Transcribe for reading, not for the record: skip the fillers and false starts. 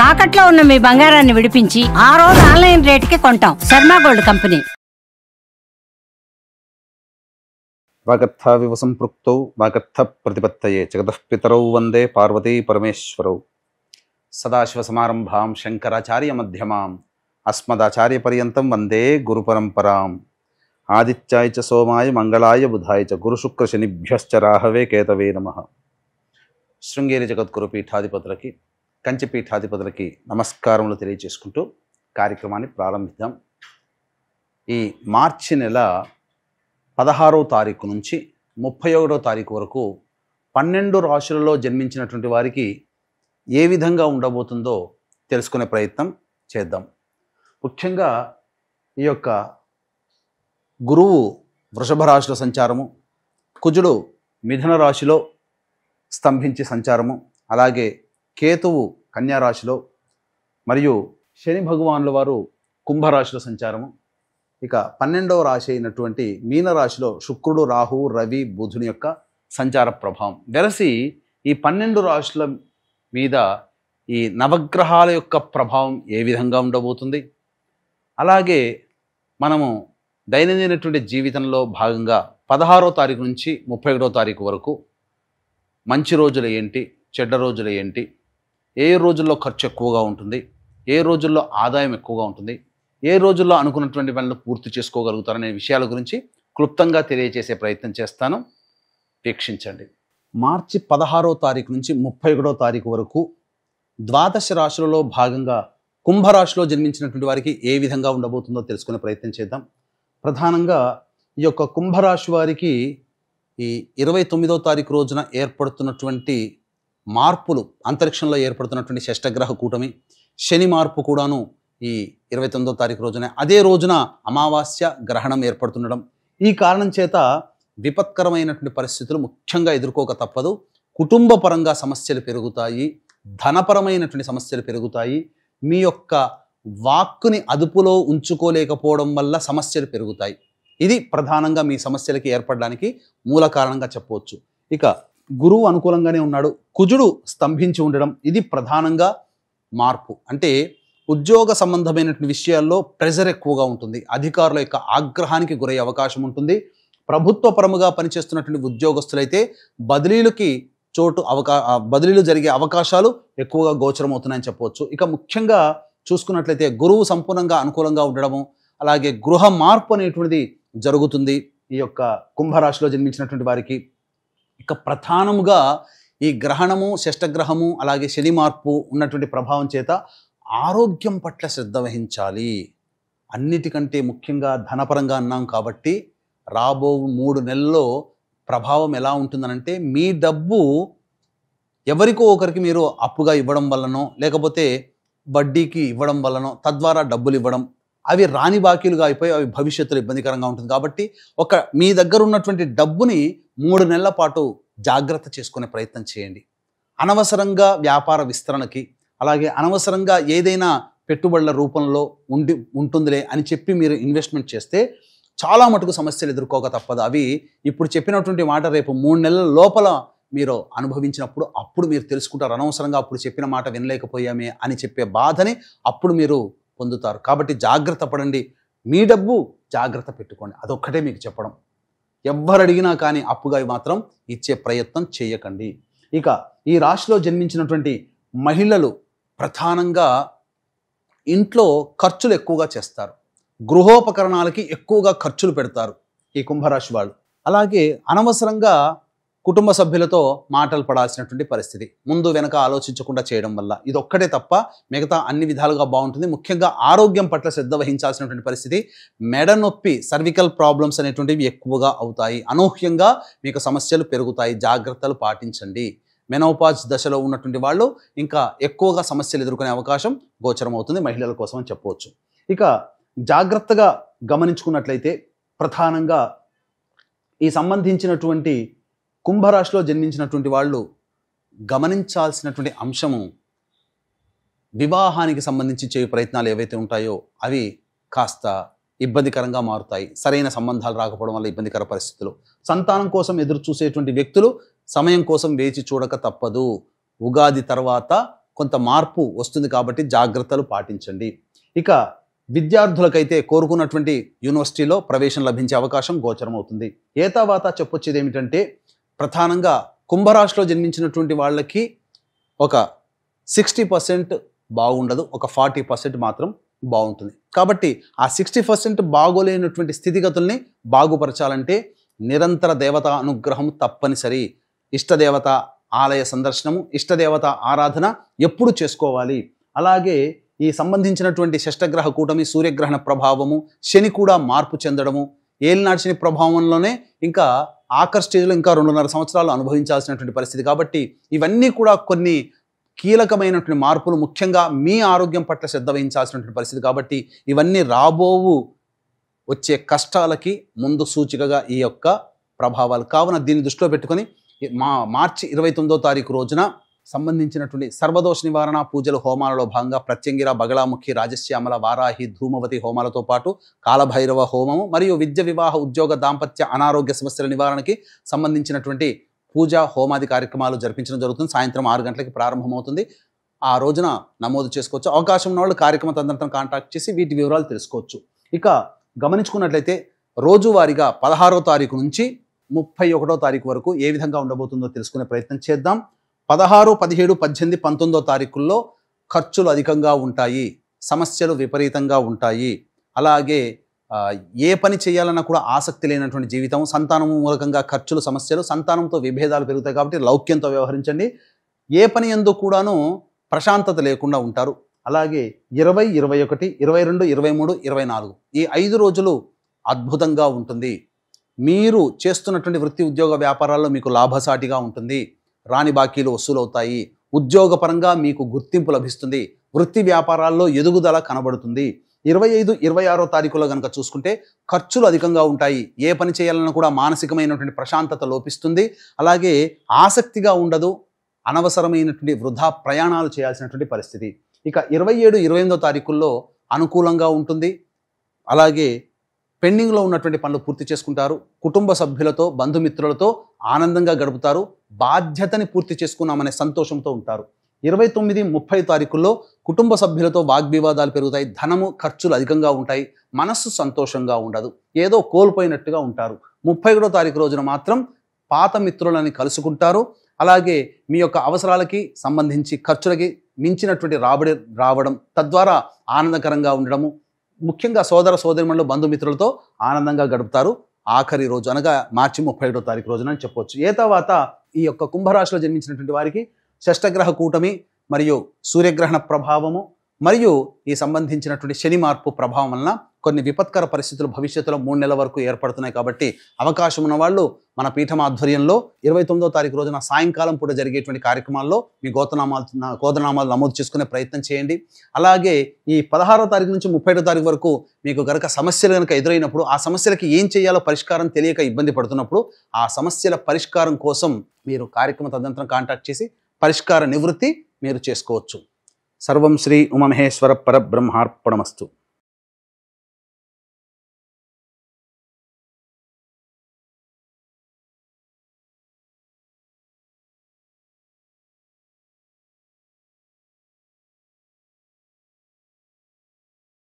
తాకట్లో ఉన్న మీ బంగారాన్ని విడిపించి ఆ రోజు ఆన్లైన్ రేటుకి కొంటాం. Sharma gold company. వాగర్థావివ సంపృక్తౌ వాగర్థ ప్రతిపత్తయే జగతః పితరౌ వందే పార్వతీ పరమేశ్వరౌ. సదాశివసమారంభాం శంకరాచార్య మధ్యమాం అస్మదాచార్య పర్యంతం వందే గురు పరంపరాం. ఆదిత్యాయ చ సోమాయ మంగళాయ బుధాయ చ గురుశుక్ర శనిభ్యశ్చ రాహవే కేతవే నమః. శృంగేరి జగద్గురు పీఠాధిపతులకి, కంచి పీఠాధిపతులకి నమస్కారములు తెలియజేసుకుంటూ కార్యక్రమాన్ని ప్రారంభిద్దాం. ఈ మార్చి నెల 16వ తారీఖు నుంచి 31వ తారీఖు వరకు 12 రాశులలో జన్మించినటువంటి వారికి ఏ విధంగా ఉండబోతుందో తెలుసుకునే ప్రయత్నం చేద్దాం. ముఖ్యంగా ఈ యొక్క గురువు వృషభ రాశిలో సంచారము, కుజుడు మిథున రాశిలో స్తంభించి సంచారము, అలాగే కేతువు కన్యా రాశిలో, మరియు శని భగవానుల వారు కుంభరాశిలో సంచారము. ఇక 12వ రాశి అయినటువంటి మీనరాశిలో శుక్రుడు, రాహువు, రవి, బుధుని యొక్క సంచార ప్రభావం వెరసి ఈ 12 రాశుల మీద ఈ నవగ్రహాల యొక్క ప్రభావం ఏ విధంగా ఉండబోతుంది, అలాగే మనము దైనందినటువంటి జీవితంలో భాగంగా 16వ తారీఖు నుంచి 31వ తారీఖు వరకు మంచి రోజులు ఏంటి, చెడ్డ రోజులు ఏంటి, ఏ రోజుల్లో ఖర్చు ఎక్కువగా ఉంటుంది, ఏ రోజుల్లో ఆదాయం ఎక్కువగా ఉంటుంది, ఏ రోజుల్లో అనుకున్నటువంటి పనులు పూర్తి చేసుకోగలుగుతారనే విషయాల గురించి క్లుప్తంగా తెలియజేసే ప్రయత్నం చేస్తాను. వీక్షించండి. మార్చి 16వ తారీఖు నుంచి 31వ తారీఖు వరకు ద్వాదశ రాశులలో భాగంగా కుంభరాశిలో జన్మించినటువంటి వారికి ఏ విధంగా ఉండబోతుందో తెలుసుకునే ప్రయత్నం చేద్దాం. ప్రధానంగా ఈ యొక్క కుంభరాశి వారికి ఈ 29వ తారీఖు రోజున ఏర్పడుతున్నటువంటి మార్పులు, అంతరిక్షంలో ఏర్పడుతున్నటువంటి షష్టగ్రహ కూటమి, శని మార్పు కూడాను ఈ 29వ తారీఖు రోజున, అదే రోజున అమావాస్య గ్రహణం ఏర్పడుతుండడం, ఈ కారణం చేత విపత్కరమైనటువంటి పరిస్థితులు ముఖ్యంగా ఎదుర్కోక తప్పదు. కుటుంబ పరంగా సమస్యలు పెరుగుతాయి, ధనపరమైనటువంటి సమస్యలు పెరుగుతాయి, మీ యొక్క వాక్కుని అదుపులో ఉంచుకోలేకపోవడం వల్ల సమస్యలు పెరుగుతాయి. ఇది ప్రధానంగా మీ సమస్యలకి ఏర్పడడానికి మూల కారణంగా చెప్పవచ్చు. ఇక గురువు అనుకూలంగానే ఉన్నాడు, కుజుడు స్తంభించి ఉండడం, ఇది ప్రధానంగా మార్పు. అంటే ఉద్యోగ సంబంధమైనటువంటి విషయాల్లో ప్రెజర్ ఎక్కువగా ఉంటుంది, అధికారుల యొక్క ఆగ్రహానికి గురయ్యే అవకాశం ఉంటుంది. ప్రభుత్వ పరముగా పనిచేస్తున్నటువంటి ఉద్యోగస్తులైతే బదిలీలకి బదిలీలు జరిగే అవకాశాలు ఎక్కువగా గోచరమవుతున్నాయని చెప్పవచ్చు. ఇక ముఖ్యంగా చూసుకున్నట్లయితే గురువు సంపూర్ణంగా అనుకూలంగా ఉండడము, అలాగే గృహ మార్పు అనేటువంటిది జరుగుతుంది ఈ యొక్క కుంభరాశిలో జన్మించినటువంటి వారికి. ఇక ప్రధానముగా ఈ గ్రహణము, షష్టగ్రహము, అలాగే శని మార్పు ఉన్నటువంటి ప్రభావం చేత ఆరోగ్యం పట్ల శ్రద్ధ వహించాలి. అన్నిటికంటే ముఖ్యంగా ధనపరంగా అన్నాం కాబట్టి రాబో 3 నెలల్లో ప్రభావం ఎలా ఉంటుందనంటే, మీ డబ్బు ఎవరికో ఒకరికి మీరు అప్పుగా ఇవ్వడం వల్లనో, లేకపోతే వడ్డీకి ఇవ్వడం వల్లనో, తద్వారా డబ్బులు ఇవ్వడం, అవి రాని బాకీలుగా అయిపోయి అవి భవిష్యత్తులో ఇబ్బందికరంగా ఉంటుంది. కాబట్టి మీ దగ్గర ఉన్నటువంటి డబ్బుని 3 నెలల పాటు జాగ్రత్త చేసుకునే ప్రయత్నం చేయండి. అనవసరంగా వ్యాపార విస్తరణకి, అలాగే అనవసరంగా ఏదైనా పెట్టుబడుల రూపంలో ఉంటుందిలే అని చెప్పి మీరు ఇన్వెస్ట్మెంట్ చేస్తే చాలా మటుకు సమస్యలు ఎదుర్కోక తప్పదు. అవి ఇప్పుడు చెప్పినటువంటి మాట రేపు 3 నెలల లోపల మీరు అనుభవించినప్పుడు అప్పుడు మీరు తెలుసుకుంటారు, అనవసరంగా అప్పుడు చెప్పిన మాట వినలేకపోయామే అని చెప్పే బాధని అప్పుడు మీరు పొందుతారు. కాబట్టి జాగ్రత్త పడండి, మీ డబ్బు జాగ్రత్త పెట్టుకోండి, అదొక్కటే మీకు చెప్పడం. ఎవ్వరు అడిగినా కానీ అప్పుగా మాత్రం ఇచ్చే ప్రయత్నం చేయకండి. ఇక ఈ రాశిలో జన్మించినటువంటి మహిళలు ప్రధానంగా ఇంట్లో ఖర్చులు ఎక్కువగా చేస్తారు, గృహోపకరణాలకి ఎక్కువగా ఖర్చులు పెడతారు ఈ కుంభరాశి వాళ్ళు. అలాగే అనవసరంగా కుటుంబ సభ్యులతో మాటలు పడాల్సినటువంటి పరిస్థితి, ముందు వెనక ఆలోచించకుండా చేయడం వల్ల. ఇదొక్కటే తప్ప మిగతా అన్ని విధాలుగా బాగుంటుంది. ముఖ్యంగా ఆరోగ్యం పట్ల శ్రద్ధ వహించాల్సినటువంటి పరిస్థితి. మెడ నొప్పి, సర్వికల్ ప్రాబ్లమ్స్ అనేటువంటివి ఎక్కువగా అవుతాయి, అనూహ్యంగా మీకు సమస్యలు పెరుగుతాయి, జాగ్రత్తలు పాటించండి. మెనోపాజ్ దశలో ఉన్నటువంటి వాళ్ళు ఇంకా ఎక్కువగా సమస్యలు ఎదుర్కొనే అవకాశం గోచరం అవుతుంది మహిళల కోసం అని చెప్పవచ్చు. ఇక జాగ్రత్తగా గమనించుకున్నట్లయితే ప్రధానంగా ఈ సంబంధించినటువంటి కుంభరాశిలో జన్మించినటువంటి వాళ్ళు గమనించాల్సినటువంటి అంశము, వివాహానికి సంబంధించి చేయు ప్రయత్నాలు ఏవైతే ఉంటాయో అవి కాస్త ఇబ్బందికరంగా మారుతాయి. సరైన సంబంధాలు రాకపోవడం వల్ల ఇబ్బందికర పరిస్థితులు. సంతానం కోసం ఎదురు చూసేటువంటి వ్యక్తులు సమయం కోసం వేచి చూడక తప్పదు. ఉగాది తర్వాత కొంత మార్పు వస్తుంది కాబట్టి జాగ్రత్తలు పాటించండి. ఇక విద్యార్థులకైతే కోరుకున్నటువంటి యూనివర్సిటీలో ప్రవేశం లభించే అవకాశం గోచరమవుతుంది. ఏతావాత చెప్పొచ్చేది ఏమిటంటే ప్రధానంగా కుంభరాశిలో జన్మించినటువంటి వాళ్ళకి ఒక 60% బాగుండదు, ఒక 40% మాత్రం బాగుంటుంది. కాబట్టి ఆ 60% బాగోలేనటువంటి స్థితిగతుల్ని బాగుపరచాలంటే నిరంతర దేవతా అనుగ్రహం తప్పనిసరి. ఇష్టదేవత ఆలయ సందర్శనము, ఇష్టదేవత ఆరాధన ఎప్పుడు చేసుకోవాలి. అలాగే ఈ సంబంధించినటువంటి షష్టగ్రహ కూటమి, సూర్యగ్రహణ ప్రభావము, శని కూడా మార్పు చెందడము, ఏలినాటి శని ప్రభావంలోనే ఇంకా ఆఖరి స్టేజ్లో ఇంకా 2.5 సంవత్సరాలు అనుభవించాల్సినటువంటి పరిస్థితి. కాబట్టి ఇవన్నీ కూడా కొన్ని కీలకమైనటువంటి మార్పులు, ముఖ్యంగా మీ ఆరోగ్యం పట్ల శ్రద్ధ వహించాల్సినటువంటి పరిస్థితి. కాబట్టి ఇవన్నీ రాబోవు వచ్చే కష్టాలకి ముందు సూచికగా ఈ యొక్క ప్రభావాలు. కావున దీన్ని దృష్టిలో పెట్టుకొని మార్చి 29వ తారీఖు రోజున సంబంధించినటువంటి సర్వదోష నివారణ పూజలు హోమాలలో భాగంగా ప్రత్యంగిర, బగళాముఖి, రాజశ్యామల, వారాహి, ధూమవతి హోమాలతో పాటు కాలభైరవ హోమము మరియు విద్య, వివాహ, ఉద్యోగ, దాంపత్య, అనారోగ్య సమస్యల నివారణకి సంబంధించినటువంటి పూజ హోమాది కార్యక్రమాలు జరిపించడం జరుగుతుంది. సాయంత్రం 6 గంటలకి ప్రారంభమవుతుంది. ఆ రోజున నమోదు చేసుకోవచ్చు. అవకాశం ఉన్న వాళ్ళు కార్యక్రమ తదనంతరం కాంటాక్ట్ చేసి వీటి వివరాలు తెలుసుకోవచ్చు. ఇక గమనించుకున్నట్లయితే రోజువారీగా 16వ తారీఖు నుంచి 31వ తారీఖు వరకు ఏ విధంగా ఉండబోతుందో తెలుసుకునే ప్రయత్నం చేద్దాం. 16, 17, 18, 19వ తారీఖుల్లో ఖర్చులు అధికంగా ఉంటాయి, సమస్యలు విపరీతంగా ఉంటాయి. అలాగే ఏ పని చేయాలన్నా కూడా ఆసక్తి లేనటువంటి జీవితం, సంతానం మూలకంగా ఖర్చులు, సమస్యలు, సంతానంతో విభేదాలు పెరుగుతాయి. కాబట్టి లౌక్యంతో వ్యవహరించండి. ఏ పని యందు కూడాను ప్రశాంతత లేకుండా ఉంటారు. అలాగే 20, 21, 22, 23, 24 ఈ 5 రోజులు అద్భుతంగా ఉంటుంది. మీరు చేస్తున్నటువంటి వృత్తి, ఉద్యోగ, వ్యాపారాల్లో మీకు లాభసాటిగా ఉంటుంది. రాని బాకీలు వసూలవుతాయి. ఉద్యోగపరంగా మీకు గుర్తింపు లభిస్తుంది. వృత్తి వ్యాపారాల్లో ఎదుగుదల కనబడుతుంది. 25, 26వ తారీఖులో కనుక చూసుకుంటే ఖర్చులు అధికంగా ఉంటాయి. ఏ పని చేయాలన్నా కూడా మానసికమైనటువంటి ప్రశాంతత లోపిస్తుంది. అలాగే ఆసక్తిగా ఉండదు. అనవసరమైనటువంటి వృధా ప్రయాణాలు చేయాల్సినటువంటి పరిస్థితి. ఇక 27, 28వ తారీఖుల్లో అనుకూలంగా ఉంటుంది. అలాగే పెండింగ్లో ఉన్నటువంటి పనులు పూర్తి చేసుకుంటారు. కుటుంబ సభ్యులతో, బంధుమిత్రులతో ఆనందంగా గడుపుతారు. బాధ్యతని పూర్తి చేసుకున్నామనే సంతోషంతో ఉంటారు. 29, 30 తారీఖుల్లో కుటుంబ సభ్యులతో వాగ్వివాదాలు పెరుగుతాయి. ధనము, ఖర్చులు అధికంగా ఉంటాయి. మనస్సు సంతోషంగా ఉండదు. ఏదో కోల్పోయినట్టుగా ఉంటారు. 31వ తారీఖు రోజున మాత్రం పాత మిత్రులని కలుసుకుంటారు. అలాగే మీ యొక్క అవసరాలకి సంబంధించి ఖర్చులకి మించినటువంటి రాబడి రావడం, తద్వారా ఆనందకరంగా ఉండడము, ముఖ్యంగా సోదర సోదరిమణులు, బంధుమిత్రులతో ఆనందంగా గడుపుతారు. ఆఖరి రోజు అనగా మార్చి 31వ తారీఖు రోజున అని చెప్పొచ్చు. ఏ తర్వాత ఈ యొక్క కుంభరాశిలో జన్మించినటువంటి వారికి షష్టగ్రహ కూటమి మరియు సూర్యగ్రహణ ప్రభావము మరియు ఈ సంబంధించినటువంటి శని మార్పు ప్రభావం వలన కొన్ని విపత్కర పరిస్థితులు భవిష్యత్తులో 3 నెలల వరకు ఏర్పడుతున్నాయి. కాబట్టి అవకాశం ఉన్న వాళ్ళు మన పీఠం ఆధ్వర్యంలో 29వ తారీఖు రోజున సాయంకాలం పూట జరిగేటువంటి కార్యక్రమాల్లో మీ గోత్రనామాలు నమోదు చేసుకునే ప్రయత్నం చేయండి. అలాగే ఈ 16వ తారీఖు నుంచి 31వ తారీఖు వరకు మీకు గనక సమస్యలు కనుక ఎదురైనప్పుడు, ఆ సమస్యలకి ఏం చేయాలో పరిష్కారం తెలియక ఇబ్బంది పడుతున్నప్పుడు, ఆ సమస్యల పరిష్కారం కోసం మీరు కార్యక్రమ తదనంతరం కాంటాక్ట్ చేసి పరిష్కార నివృత్తి మీరు చేసుకోవచ్చు. సర్వం శ్రీ ఉమామహేశ్వర పరబ్రహ్మార్పణమస్తు.